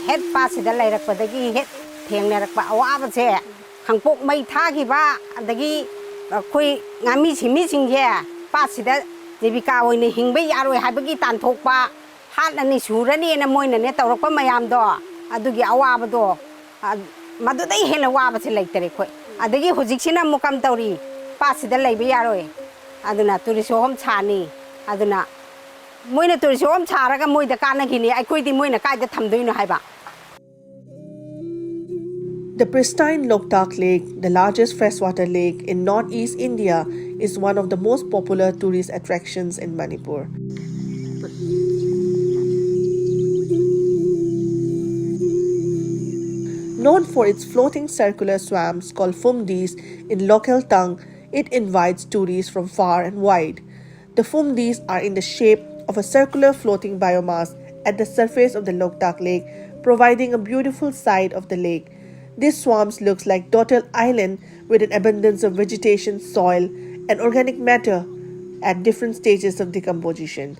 Het pass the later for the hit thing that I say, Hang Pok may tagi ba, and the gi quick Ngamees missing here, pass it the Vika in the Hingbe Yaro Habagit and Tokpa, Hat and Isurani and a moin and net or Mayam door, Adugi Awabado, Madu they hell a wabas later. Adagi Huzixina Mukam Tori, pass the Labiaro, Aduna to the home Tani, Aduna. Moina to show Taraga Moy the Kanagini, I quit the Moina Kai the Tamduino Haiba. The pristine Loktak Lake, the largest freshwater lake in northeast India, is one of the most popular tourist attractions in Manipur. Known for its floating circular swamps called fumdis in local tongue, it invites tourists from far and wide. The fumdis are in the shape of a circular floating biomass at the surface of the Loktak Lake, providing a beautiful sight of the lake. This swamps looks like Dottel Island with an abundance of vegetation, soil, and organic matter at different stages of decomposition.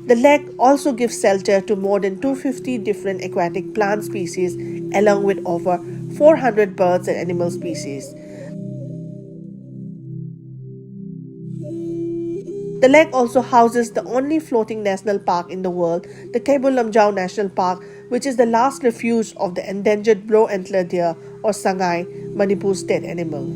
The lake also gives shelter to more than 250 different aquatic plant species, along with over 400 birds and animal species. The lake also houses the only floating national park in the world, the Longjam National Park, which is the last refuge of the endangered blue-antlered deer or Sangai, Manipur's state animal.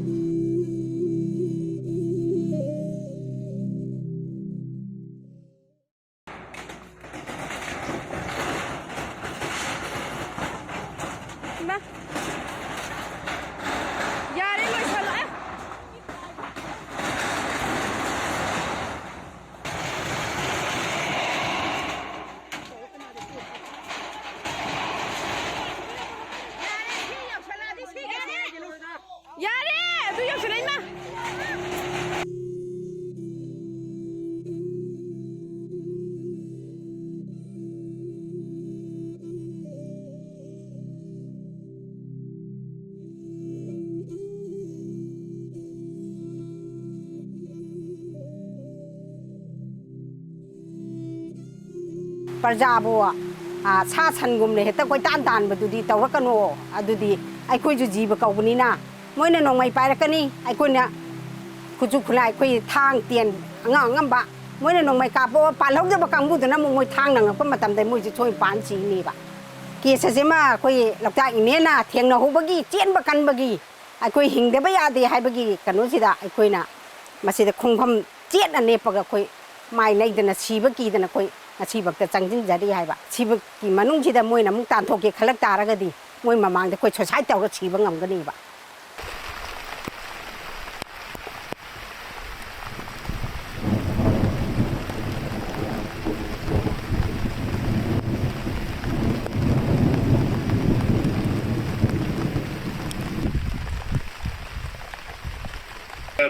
Parjabo, Sasan Gumle, Takotan, but to the Tawakano, Adudi, I could Jiba Kaunina, Moina no my Parakani, I couldn't Kujukula, Kui Tang, Tian, Ngamba, Moina no my capo, Palo de Bakambu, the number of Tang, and Pumatam, the Mujitoy Panchi Niva. Kisazima, Kui, Loktak Meena, Tiana Hubagi, Tian Bakanbagi, I could hing the Bayadi, Habagi, Kanusida, I could Masi the Kungum, Tian and Nepaga, my leg than a Shibaki than a Koi. Achieved the Changin Jadi Haiba. Chibuk Manunji the Moina Mutan Toki collect Aragadi, Moima Mang the Quich High Tower Chibang Ganiva.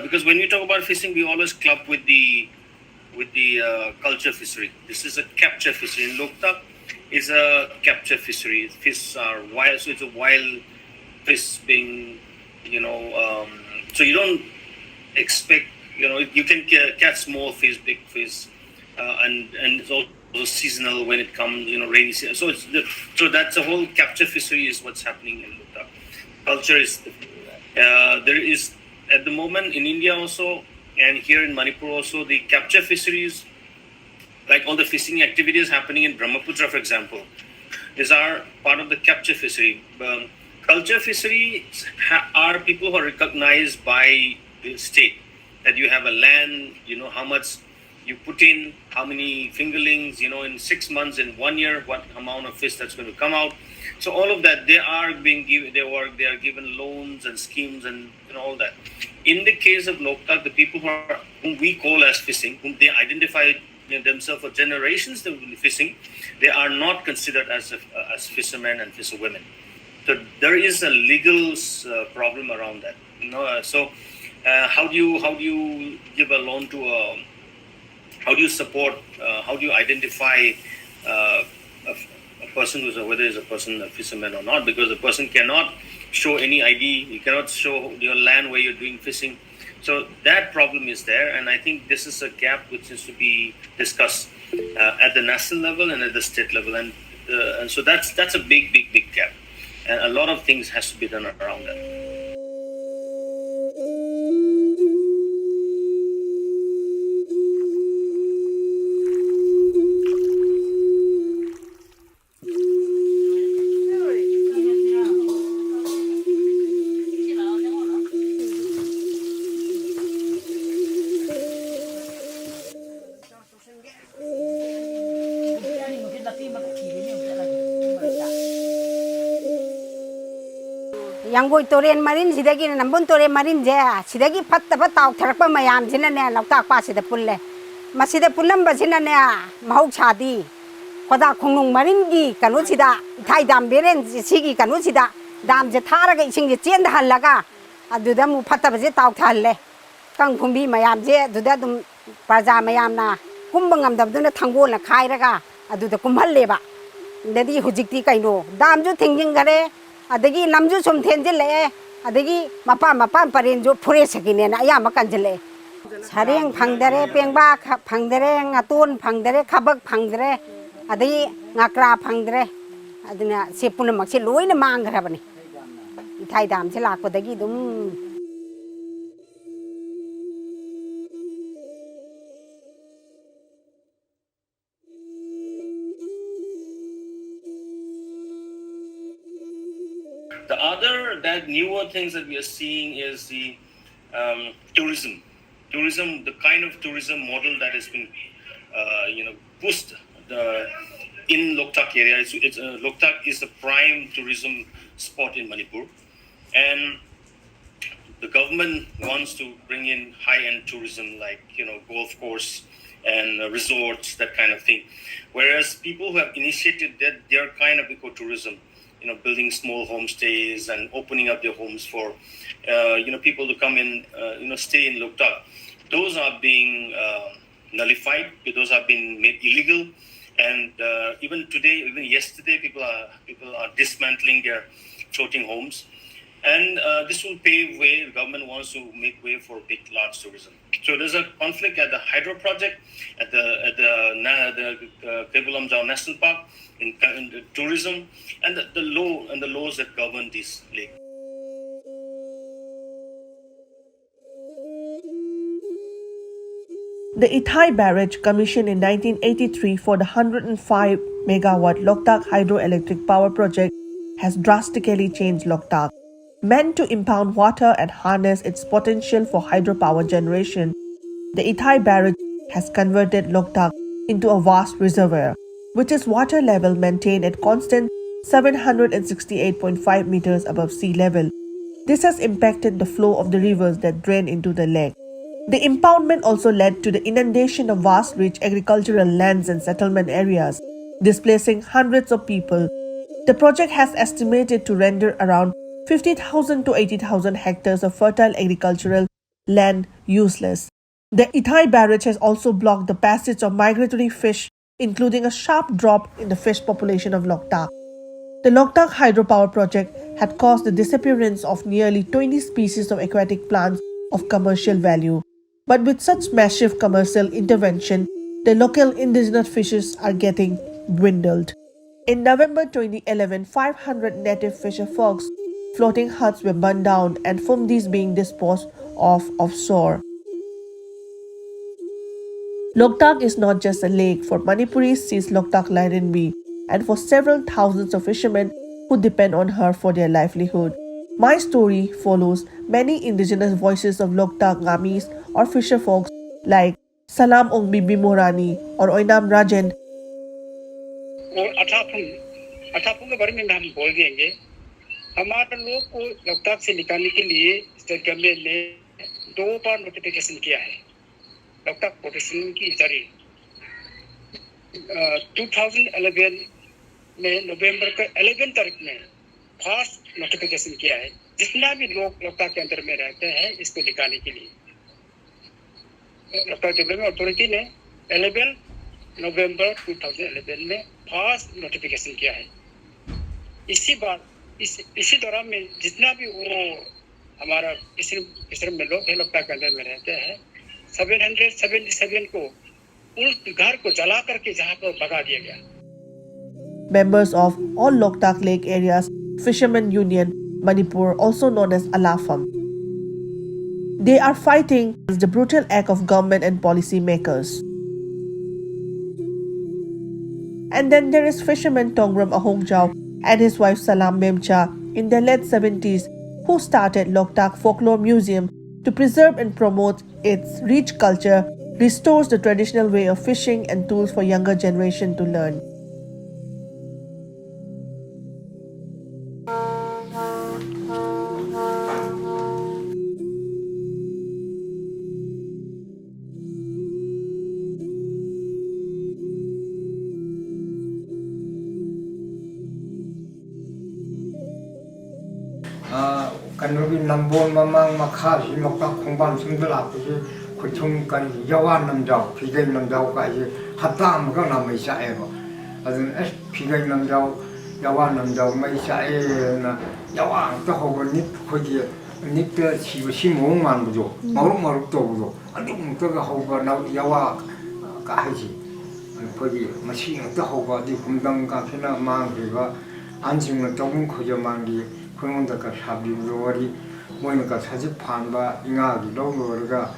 Because when we talk about fishing, we always club with the culture fishery. This is a capture fishery. In Loktak is a capture fishery. Fish are wild, so it's a wild fish being, so you don't expect, you can catch small fish, big fish, and it's also seasonal when it comes, rainy season. So that's the whole capture fishery is what's happening in Loktak. Culture is, there is at the moment in India also, and here in Manipur also, the capture fisheries, like all the fishing activities happening in Brahmaputra, for example, these are part of the capture fishery. Culture fisheries are people who are recognized by the state, that you have a land, how much you put in, how many fingerlings, in 6 months, in 1 year, what amount of fish that's going to come out. So all of that, they are being given, they are given loans and schemes and all that. In the case of Loktak, the people whom we call as fishing, whom they identify themselves for generations they've been fishing, they are not considered as fishermen and fisherwomen. So there is a legal problem around that. So how do you give a loan to how do you support, how do you identify a person who's whether is a person a fisherman or not, because the person cannot show any ID, you cannot show your land where you're doing fishing. So that problem is there, and I think this is a gap which needs to be discussed at the national level and at the state level, and so that's a big gap, and a lot of things has to be done around that. Yanggoi Toren Marine sidagi nambun Toren Marine je sidagi fattaba taw tharakpa mayam jina ne Loktak pa sida pulle masida pullam basina ne mahuk chadi khoda khongnung Marine gi kanu sida Ithai dam beren sigi kanu sida dam je tharaga ising je chen halaga aduda mu fattaba je taw thalle kang phumbi mayam je aduda dum praja mayam na kumbangam dabduna thangol na khairaga aduda kumhalle ba dadi hujikti kaino dam ju thingjing gare adagi lamju sum thenjile adagi mapa parin jo phure sakine na ya makanjile sareng phangdare pengba phangdare ngatun phangdare khabak phangdare adagi ngakra phangdare adina se punamak se loina mangrabani Ithai dam se lakpadagi dum The other that newer things that we are seeing is the tourism. Tourism, the kind of tourism model that has been, pushed in Loktak area. Loktak is the prime tourism spot in Manipur, and the government wants to bring in high-end tourism like golf course and resorts, that kind of thing. Whereas people who have initiated that, they are kind of ecotourism. Building small homestays and opening up their homes for, people to come in, stay in Loktak. Those are being nullified. Those have been made illegal, and even today, even yesterday, people are dismantling their floating homes, and this will pave way. The government wants to make way for big, large tourism. So there's a conflict at the hydro project, at the Longjam National Park, in the tourism, and the laws that govern this lake. The Ithai Barrage, commissioned in 1983 for the 105 megawatt Loktak hydroelectric power project, has drastically changed Loktak. Meant to impound water and harness its potential for hydropower generation, the Ithai Barrage has converted Loktak into a vast reservoir, which is water level maintained at constant 768.5 meters above sea level. This has impacted the flow of the rivers that drain into the lake. The impoundment also led to the inundation of vast rich agricultural lands and settlement areas, displacing hundreds of people. The project has estimated to render around 50,000 to 80,000 hectares of fertile agricultural land useless. The Ithai Barrage has also blocked the passage of migratory fish, including a sharp drop in the fish population of Loktak. The Loktak hydropower project had caused the disappearance of nearly 20 species of aquatic plants of commercial value. But with such massive commercial intervention, the local indigenous fishes are getting dwindled. In November 2011, 500 native fisherfolks floating huts were burned down and fumdis being disposed of offshore. Loktak is not just a lake. For Manipuris sees Loktak Lairinbi, and for several thousands of fishermen who depend on her for their livelihood. My story follows many indigenous voices of Loktak Ngamees or fisherfolks like Salam Bimorani or Oinam Rajan. अठापुंग के बारे में हम बोल देंगे. हमारे लोग को लोकताक से निकालने के लिए स्टेट गवर्नमेंट ने 2 बार नोटिफिकेशन किया है. लोकताक प्रोटेक्शन की जारी 2011 में नवंबर के 11 तारीख में फर्स्ट नोटिफिकेशन किया है. जितना भी लोग लोकताक के अंदर में रहते हैं इसको निकालने के लिए लोकताक डेवलपमेंट अथॉरिटी ने 11 नवंबर 2011 में फर्स्ट नोटिफिकेशन किया है। इसी दौरान में जितना भी वो हमारा फिशर में लोग है लोकताक के अंदर में रहते हैं 777 को उन घर को जला करके जहाँ पर भगा दिया गया। Members of all Loktak Lake areas Fishermen Union Manipur, also known as Alafam. They are fighting against the brutal act of government and policy makers. And then there is fisherman Tongbram Ahongjao and his wife Salam Memcha in their late 70s who started Loktak Folklore Museum to preserve and promote its rich culture, restores the traditional way of fishing and tools for younger generation to learn. Kanobi nambon mamang makha si loktak khongban sungdala si kuchung kan yawan namjau pigai namjau ka si hatta amga namai sa ero adun es pigai namjau yawan namjau mai sa e na yawan to hobo nit khoji nit te si si mong man bujo maruk to bujo adum to ga hobo na yawa ka haji khoji machi to hobo di kumdang ka phina mang ba anjing na tong khojo mangi 그런데가 샤비로리 뭐니까 사직 판바 ing아기 로로가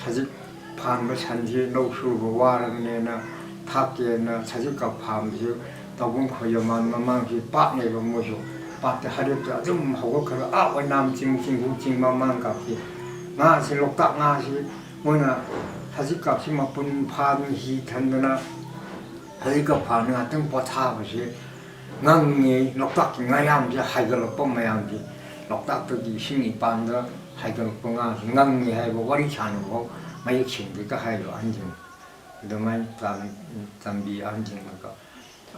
사직 판바 산지 노수고 와르네나 탑게나 사직가 판지 더군 거여만 마망기 빠내고 뭐죠 빠때 하렵자 좀 하고 그러 아 원남 징징 마망갑기 나시 loktak 나시 뭐나 사직값이 막분 판히 탄드나 사직가 판은 같은 보타버시 Ngamees Loktak Ngayam je haigalok pa mayam je Loktak to di sing ipan da haigalok pa nga Ngamees hai bo wari chan bo mayik ching de ka hailo anjing do mai tambi anjing ka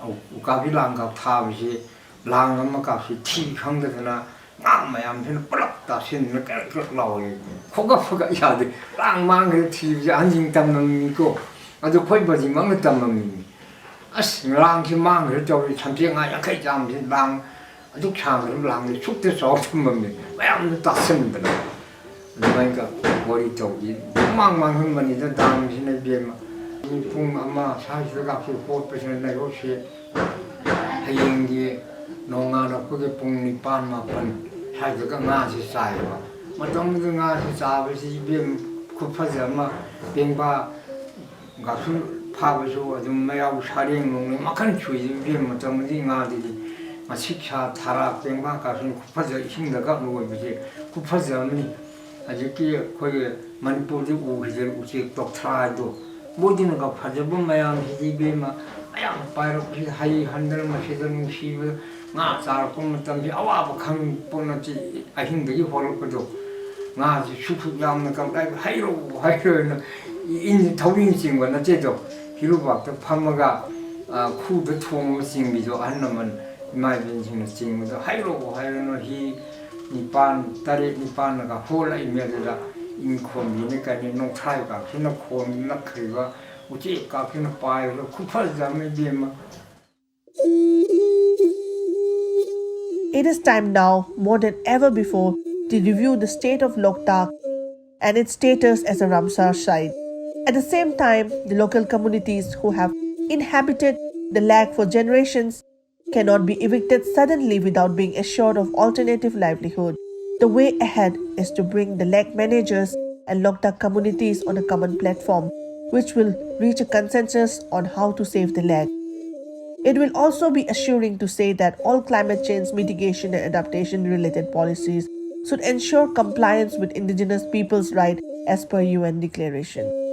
u ka bi lang ka tha bi si lang ma ka si thi khang de na ngam mayam phin plak ta sin na ka law ye khoga ya de lang mang ge thi ji anjing tam nam ni ko adu khoi ba ji mang tam nam ni as lang ki mang re jo cham ji nga ya kai jam ji lang du chang re lang ni chuk de so chum mam ni mayam ta sin de na mai ka wori jo ji mang hin man ni da dam ji ne bien ma ni pung ama sa ji ga ki po pe sen na yo she hayeng ji no nga na ko ge pung ni pan ma pan sa ji ga nga ji sai ba ma dong ge nga ji sa ba ji bien ku pha ja ma bien ba ga su 파버서 좀 매우 사령 농에 막한 주의 비면 좀 딩아들이 마치차 타라 땡바 가서 쿠파져 힘들가 뭐지 쿠파져니 아직기 거기 만포지 우기들 우지 독타도 모든 거 파져본 매양 희비마 아양 빠이로 하이 한들 마시던 시브 나 자르고 좀 아와부 강 보는지 아 힘들이 벌을 거죠 나지 슈프 남는 거 하이로 인 더빙진 거나 제도 기루박도 파마가 쿠드 통을 징비죠 안나면 마이빈징의 징무도 하이로는 히 니판 딸이 니판가 홀라 이메르라 인코미니까 농타이가 그나 코미나 그리가 우지가 그나 빠이로 쿠파자메 비마. It is time now, more than ever before, to review the state of Loktak and its status as a Ramsar site. At the same time, the local communities who have inhabited the lake for generations cannot be evicted suddenly without being assured of alternative livelihood. The way ahead is to bring the lake managers and Loktak communities on a common platform, which will reach a consensus on how to save the lake. It will also be assuring to say that all climate change mitigation and adaptation related policies should ensure compliance with indigenous people's rights as per UN declaration.